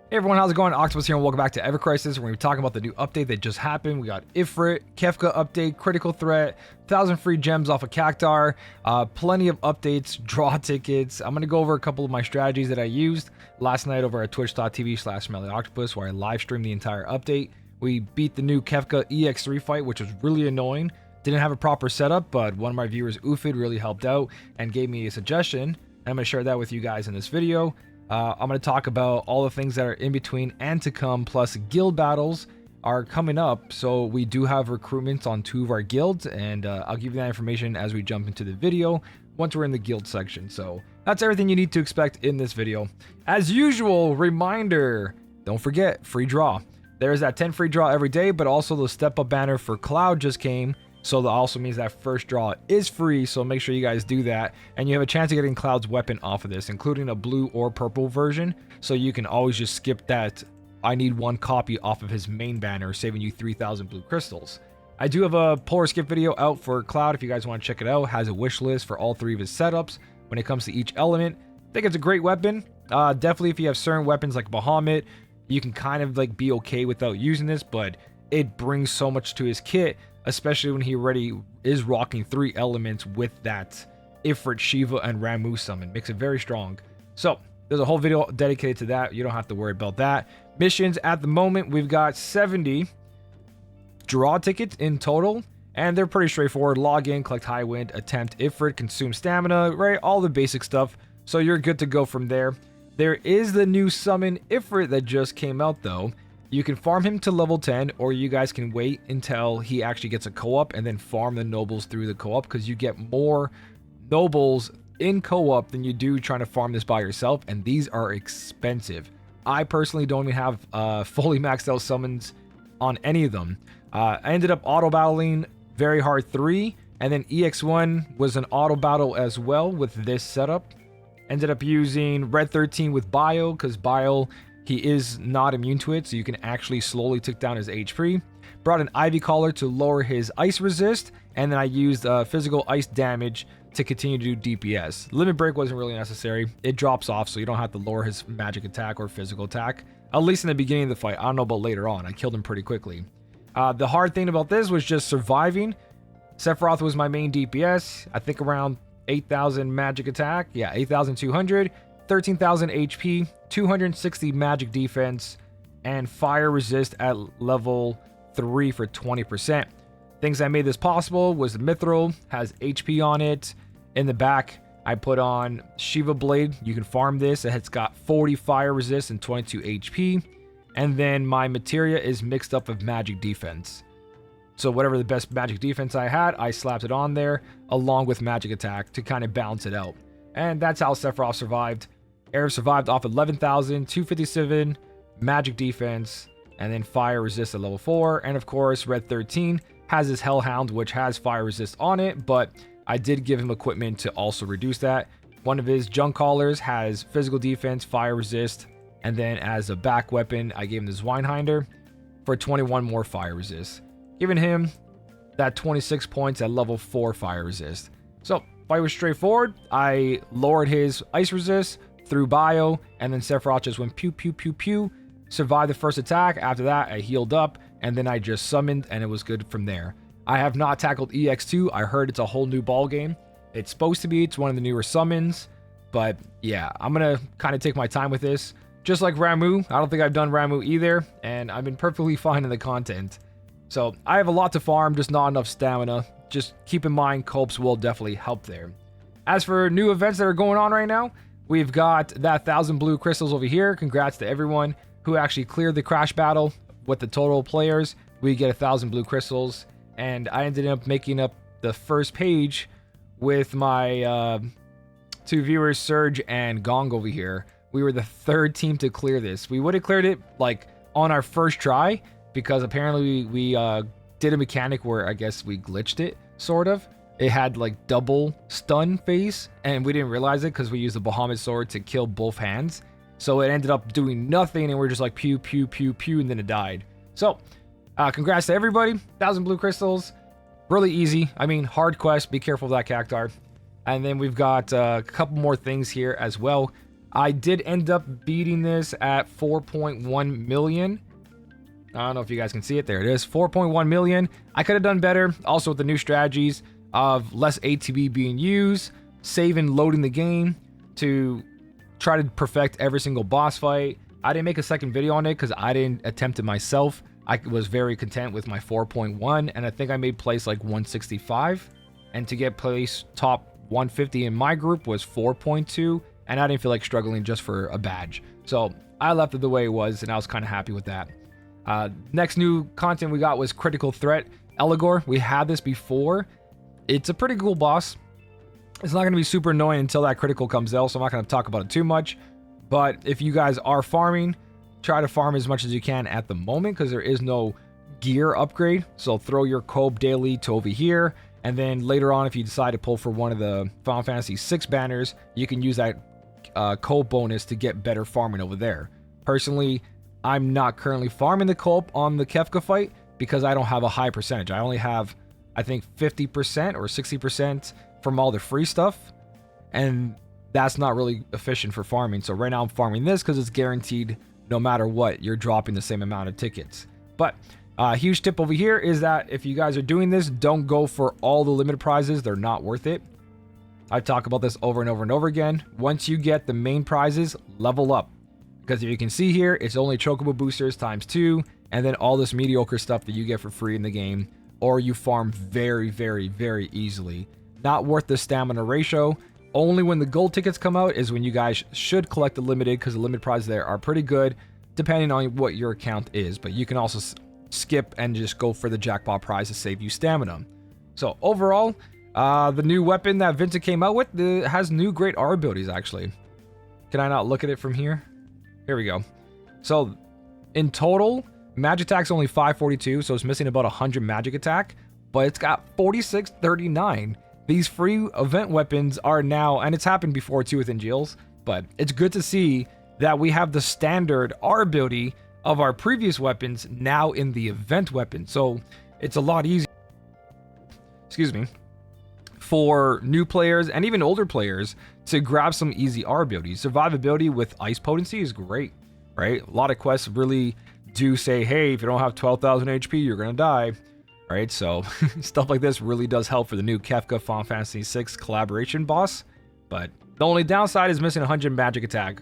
Hey everyone, how's it going? Octopus here and welcome back to evercrisis. We're going to be talking about the new update that just happened. We got Ifrit, Kefka update, critical threat, 1,000 free gems off of Cactar, plenty of updates, draw tickets. I'm going to go over a couple of my strategies that I used last night over at twitch.tv/SmellyOctopus where I live streamed the entire update. We beat the new Kefka EX3 fight, which was really annoying. Didn't have a proper setup, but one of my viewers, Ufid, really helped out and gave me a suggestion. And I'm going to share that with you guys in this video. I'm going to talk about all the things that are in between and to come, plus guild battles are coming up. So we do have recruitments on 2 of our guilds, and I'll give you that information as we jump into the video once we're in the guild section. So that's everything you need to expect in this video. As usual, reminder, don't forget, free draw. There's that 10 free draw every day, but also the step up banner for Cloud just came. So that also means that first draw is free, so make sure you guys do that. And you have a chance of getting Cloud's weapon off of this, including a blue or purple version. So you can always just skip that I need 1 copy off of his main banner, saving you 3,000 blue crystals. I do have a polar skip video out for Cloud if you guys want to check it out. It has a wish list for all 3 of his setups when it comes to each element. I think it's a great weapon. Definitely if you have certain weapons like Bahamut, you can kind of like be okay without using this, but it brings so much to his kit, especially when he already is rocking 3 elements with that Ifrit, Shiva, and Ramu summon. Makes it very strong. So there's a whole video dedicated to that. You don't have to worry about that. Missions at the moment, we've got 70 draw tickets in total, and they're pretty straightforward. Log in, collect high wind, attempt Ifrit, consume stamina, right? All the basic stuff. So you're good to go from there. There is the new summon Ifrit that just came out though. You can farm him to level 10, or you guys can wait until he actually gets a co-op and then farm the nobles through the co-op, because you get more nobles in co-op than you do trying to farm this by yourself, and these are expensive. I personally don't even have fully maxed out summons on any of them. I ended up auto battling Very Hard 3, and then EX1 was an auto battle as well with this setup. Ended up using Red 13 with Bio, because Bio, he is not immune to it, so you can actually slowly tick down his HP. Brought an Ivy Collar to lower his ice resist, and then I used physical ice damage to continue to do DPS. Limit Break wasn't really necessary. It drops off, so you don't have to lower his magic attack or physical attack. At least in the beginning of the fight. I don't know about later on. I killed him pretty quickly. The hard thing about this was just surviving. Sephiroth was my main DPS. I think around 8,000 magic attack. Yeah, 8,200. 13,000 HP, 260 magic defense, and fire resist at level 3 for 20%. Things that made this possible was the Mithril, has HP on it. In the back, I put on Shiva Blade. You can farm this. It's got 40 fire resist and 22 HP. And then my materia is mixed up with magic defense. So whatever the best magic defense I had, I slapped it on there along with magic attack to kind of balance it out. And that's how Sephiroth survived. Air survived off 11,257 magic defense, and then fire resist at level 4. And of course, Red 13 has his Hellhound, which has fire resist on it, but I did give him equipment to also reduce that. One of his junk collars has physical defense, fire resist, and then as a back weapon, I gave him this Zweinhinder for 21 more fire resist, giving him that 26 points at level 4 fire resist. So fight was straightforward. I lowered his ice resist through Bio, and then Sephiroth just went pew pew pew pew, survived the first attack. After that, I healed up, and then I just summoned, and it was good from there. I have not tackled EX2. I heard it's a whole new ball game. It's supposed to be. It's one of the newer summons, but yeah, I'm gonna kind of take my time with this. Just like Ramu, I don't think I've done Ramu either, and I've been perfectly fine in the content. So I have a lot to farm, just not enough stamina. Just keep in mind, copes will definitely help there. As for new events that are going on right now, we've got that 1,000 blue crystals over here. Congrats to everyone who actually cleared the crash battle. With the total players, we get 1,000 blue crystals. And I ended up making up the first page with my 2 viewers, Surge and Gong over here. We were the 3rd team to clear this. We would have cleared it like on our first try, because apparently we did a mechanic where I guess we glitched it, sort of. It had like double stun phase, and we didn't realize it because we used the Bahamut sword to kill both hands. So it ended up doing nothing, and we're just like pew, pew, pew, pew, and then it died. So congrats to everybody. 1,000 blue crystals. Really easy. I mean, hard quest. Be careful of that Cactar. And then we've got a couple more things here as well. I did end up beating this at 4.1 million. I don't know if you guys can see it. There it is, 4.1 million. I could have done better. Also with the new strategies of less ATB being used, saving, loading the game to try to perfect every single boss fight. I didn't make a second video on it because I didn't attempt it myself. I was very content with my 4.1, and I think I made place like 165. And to get place top 150 in my group was 4.2, and I didn't feel like struggling just for a badge. So I left it the way it was, and I was kind of happy with that. Next new content we got was Critical Threat Eligor. We had this before. It's a pretty cool boss. It's not going to be super annoying until that critical comes out, so I'm not going to talk about it too much. But if you guys are farming, try to farm as much as you can at the moment because there is no gear upgrade. So throw your Cope daily to over here. And then later on, if you decide to pull for one of the Final Fantasy VI banners, you can use that Cope bonus to get better farming over there. Personally, I'm not currently farming the Cope on the Kefka fight because I don't have a high percentage. I only have, I think, 50% or 60% from all the free stuff. And that's not really efficient for farming. So right now I'm farming this because it's guaranteed no matter what, you're dropping the same amount of tickets. But a huge tip over here is that if you guys are doing this, don't go for all the limited prizes. They're not worth it. I talk about this over and over and over again. Once you get the main prizes, level up. Because if you can see here, it's only Chocobo boosters ×2, and then all this mediocre stuff that you get for free in the game, or you farm very, very, very easily. Not worth the stamina ratio. Only when the gold tickets come out is when you guys should collect the limited, because the limited prizes there are pretty good, depending on what your account is. But you can also skip and just go for the jackpot prize to save you stamina. So overall, the new weapon that Vincent came out with has new great R abilities, actually. Can I not look at it from here? Here we go. So in total, magic attack's only 542, so it's missing about 100 magic attack, but it's got 4639. These free event weapons are now, and it's happened before too with NGLs, but it's good to see that we have the standard R ability of our previous weapons now in the event weapon. So it's a lot easier, excuse me, for new players and even older players to grab some easy R abilities. Survivability with ice potency is great, right? A lot of quests really do say, hey, if you don't have 12,000 HP, you're gonna die. Right, so stuff like this really does help for the new Kefka Final Fantasy VI collaboration boss. But the only downside is missing 100 magic attack.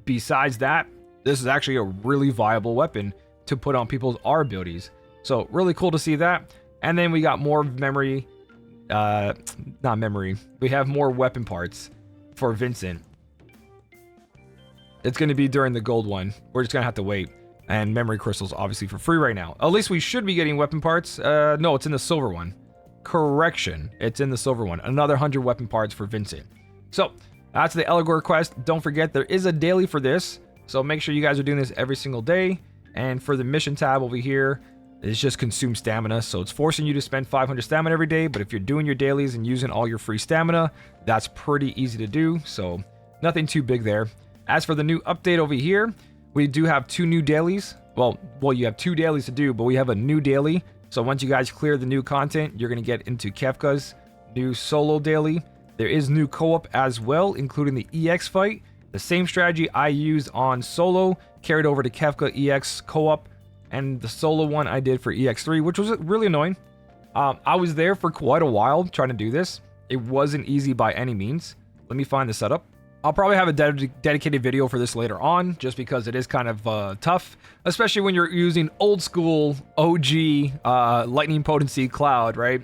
Besides that, this is actually a really viable weapon to put on people's R abilities. So really cool to see that. And then we got more memory, not memory. We have more weapon parts for Vincent. It's going to be during the gold one. We're just going to have to wait. And memory crystals obviously for free right now. At least we should be getting weapon parts. No, it's in the silver one. Correction, it's in the silver one. Another 100 weapon parts for Vincent. So that's the Eligor quest. Don't forget there is a daily for this, so make sure you guys are doing this every single day. And for the mission tab over here, it's just consume stamina, so it's forcing you to spend 500 stamina every day. But if you're doing your dailies and using all your free stamina, that's pretty easy to do, so nothing too big there. As for the new update over here, we do have 2 new dailies. Well, you have 2 dailies to do, but we have a new daily. So once you guys clear the new content, you're going to get into Kefka's new solo daily. There is new co-op as well, including the EX fight. The same strategy I used on solo carried over to Kefka EX co-op, and the solo one I did for EX3, which was really annoying. I was there for quite a while trying to do this. It wasn't easy by any means. Let me find the setup. I'll probably have a dedicated video for this later on, just because it is kind of tough, especially when you're using old school OG lightning potency Cloud, right?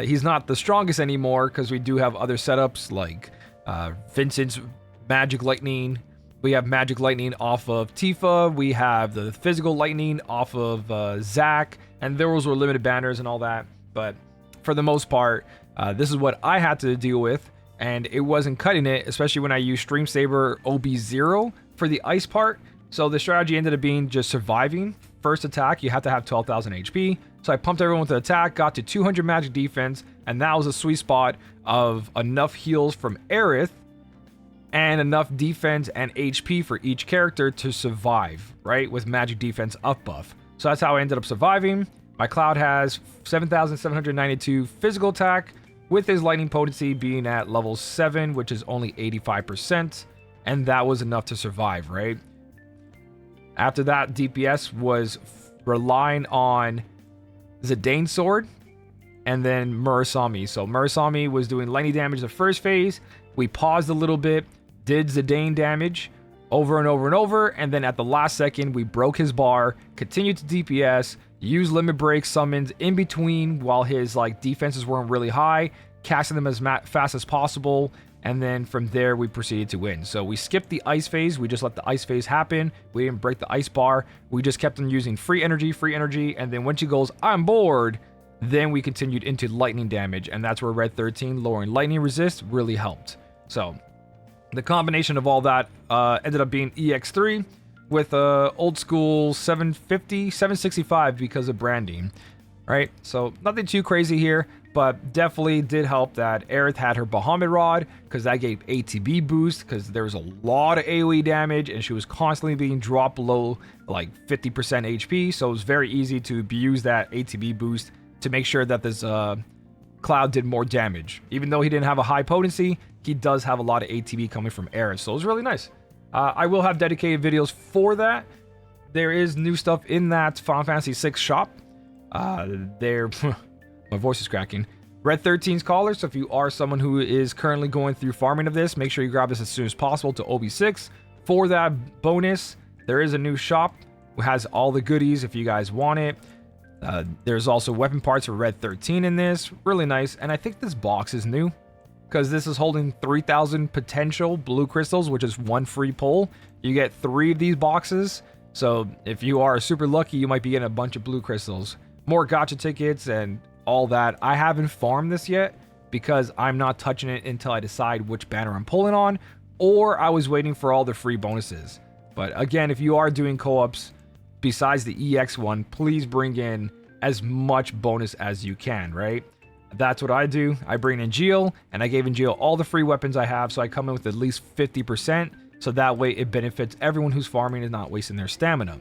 He's not the strongest anymore because we do have other setups like Vincent's magic lightning. We have magic lightning off of Tifa. We have the physical lightning off of Zack, and those were limited banners and all that. But for the most part, this is what I had to deal with. And it wasn't cutting it, especially when I used Stream Saber OB0 for the ice part. So the strategy ended up being just surviving. First attack, you have to have 12,000 HP. So I pumped everyone with the attack, got to 200 magic defense, and that was a sweet spot of enough heals from Aerith and enough defense and HP for each character to survive, right? With magic defense up buff. So that's how I ended up surviving. My Cloud has 7,792 physical attack, with his lightning potency being at level 7, which is only 85%. and that was enough to survive, right? After that, DPS was relying on Zidane's sword and then Murasami. So Murasami was doing lightning damage the first phase. We paused a little bit, did Zidane damage over and over and over, and then at the last second, we broke his bar, continued to DPS, used limit break summons in between while his like defenses weren't really high, casting them as fast as possible, and then from there we proceeded to win. So we skipped the ice phase, we just let the ice phase happen, we didn't break the ice bar, we just kept on using free energy, and then when she goes, I'm bored, then we continued into lightning damage, and that's where Red 13 lowering lightning resist really helped. So the combination of all that ended up being EX3 with old school 750, 765 because of branding, right? So nothing too crazy here, but definitely did help that Aerith had her Bahamut Rod because that gave ATB boost because there was a lot of AoE damage and she was constantly being dropped below like 50% HP. So it was very easy to use that ATB boost to make sure that this Cloud did more damage. Even though he didn't have a high potency, he does have a lot of ATB coming from Aerith. So it was really nice. I will have dedicated videos for that. There is new stuff in that Final Fantasy VI shop. My voice is cracking. Red 13's collar, so if you are someone who is currently going through farming of this, make sure you grab this as soon as possible to OB6. For that bonus, there is a new shop who has all the goodies if you guys want it. There's also weapon parts for Red 13 in this. Really nice. And I think this box is new because this is holding 3,000 potential blue crystals, which is one free pull. You get 3 of these boxes. So if you are super lucky, you might be getting a bunch of blue crystals. More gacha tickets and all that. I haven't farmed this yet because I'm not touching it until I decide which banner I'm pulling on, or I was waiting for all the free bonuses. But again, if you are doing co-ops besides the EX one, please bring in as much bonus as you can, right? That's what I do. I bring in Geo, and I gave in Geo all the free weapons I have, so I come in with at least 50%, so that way it benefits everyone who's farming and not wasting their stamina.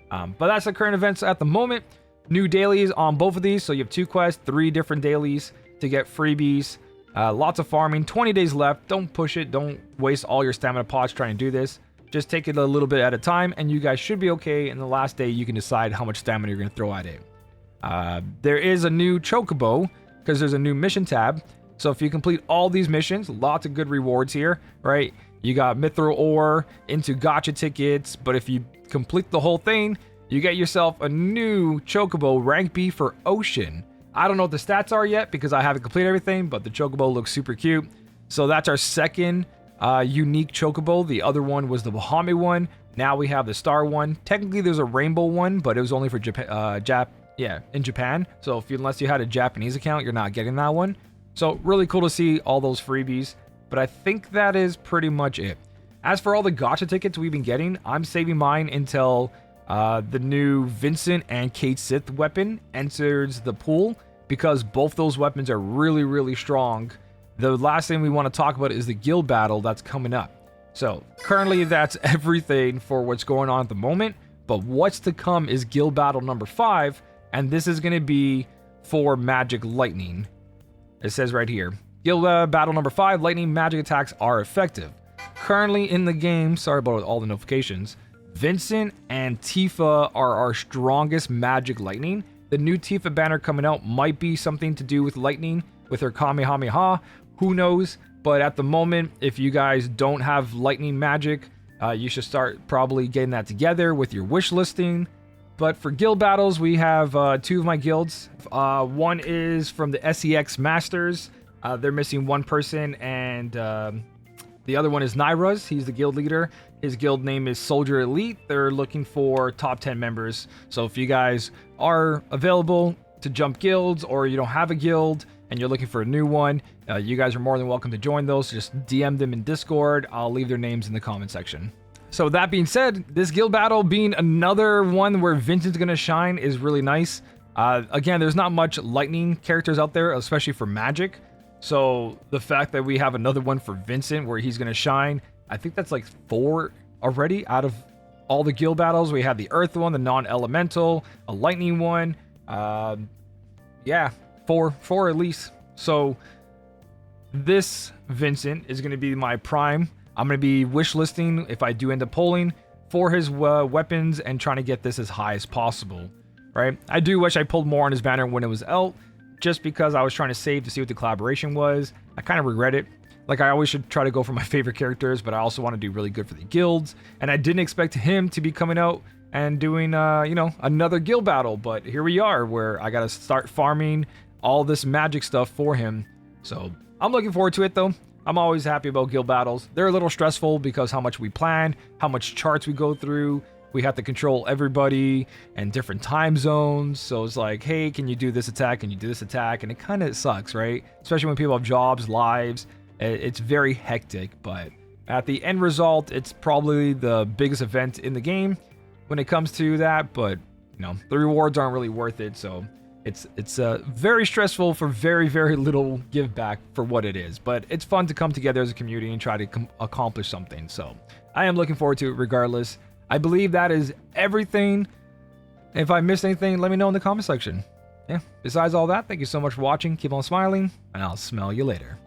But that's the current events at the moment. New dailies on both of these, so you have 2 quests, 3 different dailies to get freebies. Lots of farming, 20 days left. Don't push it, don't waste all your stamina pots trying to do this. Just take it a little bit at a time, and you guys should be okay. And the last day, you can decide how much stamina you're going to throw at it. There is a new Chocobo, because there's a new mission tab. So if you complete all these missions, lots of good rewards here, right? You got Mithril Ore into gacha tickets, but if you complete the whole thing, you get yourself a new Chocobo rank B for Ocean. I don't know what the stats are yet because I haven't completed everything, but the Chocobo looks super cute. So that's our second unique Chocobo. The other one was the Bahamut one. Now we have the Star one. Technically, there's a Rainbow one, but it was only for Japan. In Japan. So unless you had a Japanese account, you're not getting that one. So really cool to see all those freebies. But I think that is pretty much it. As for all the gacha tickets we've been getting, I'm saving mine until the new Vincent and Kate Sith weapon enters the pool, because both those weapons are really, really strong. The last thing we want to talk about is the guild battle that's coming up. So currently that's everything for what's going on at the moment, but what's to come is guild battle number 5, and this is going to be for magic lightning. It says right here, guild battle number 5, lightning magic attacks are effective. Currently in the game, sorry about all the notifications, Vincent and Tifa are our strongest magic lightning. The new Tifa banner coming out might be something to do with lightning, with her Kamehameha, who knows? But at the moment, if you guys don't have lightning magic, you should start probably getting that together with your wish listing. But for guild battles, we have 2 of my guilds. One is from the SEX Masters. They're missing 1 person, and the other one is Naira's. He's the guild leader. His guild name is Soldier Elite. They're looking for top 10 members. So if you guys are available to jump guilds, or you don't have a guild and you're looking for a new one, you guys are more than welcome to join those. Just DM them in Discord. I'll leave their names in the comment section. So that being said, this guild battle being another one where Vincent's going to shine is really nice. Again, there's not much lightning characters out there, especially for magic. So the fact that we have another one for Vincent where he's going to shine, I think that's like 4 already out of all the guild battles. We have the earth one, the non-elemental, a lightning one. Yeah, 4 at least. So this Vincent is going to be my prime I'm going to be wish listing, if I do end up pulling, for his weapons and trying to get this as high as possible, right? I do wish I pulled more on his banner when it was out, just because I was trying to save to see what the collaboration was. I kind of regret it. Like, I always should try to go for my favorite characters, but I also want to do really good for the guilds. And I didn't expect him to be coming out and doing, you know, another guild battle. But here we are, where I got to start farming all this magic stuff for him. So I'm looking forward to it, though. I'm always happy about guild battles. They're a little stressful because how much we plan, how much charts we go through. We have to control everybody and different time zones. So it's like, hey, can you do this attack? Can you do this attack? And it kind of sucks, right? Especially when people have jobs, lives. It's very hectic, but at the end result, it's probably the biggest event in the game when it comes to that. But, you know, the rewards aren't really worth it. So it's very stressful for very, very little give back for what it is. But it's fun to come together as a community and try to accomplish something. So I am looking forward to it regardless. I believe that is everything. If I missed anything, let me know in the comment section. Yeah, besides all that, thank you so much for watching. Keep on smiling, and I'll smell you later.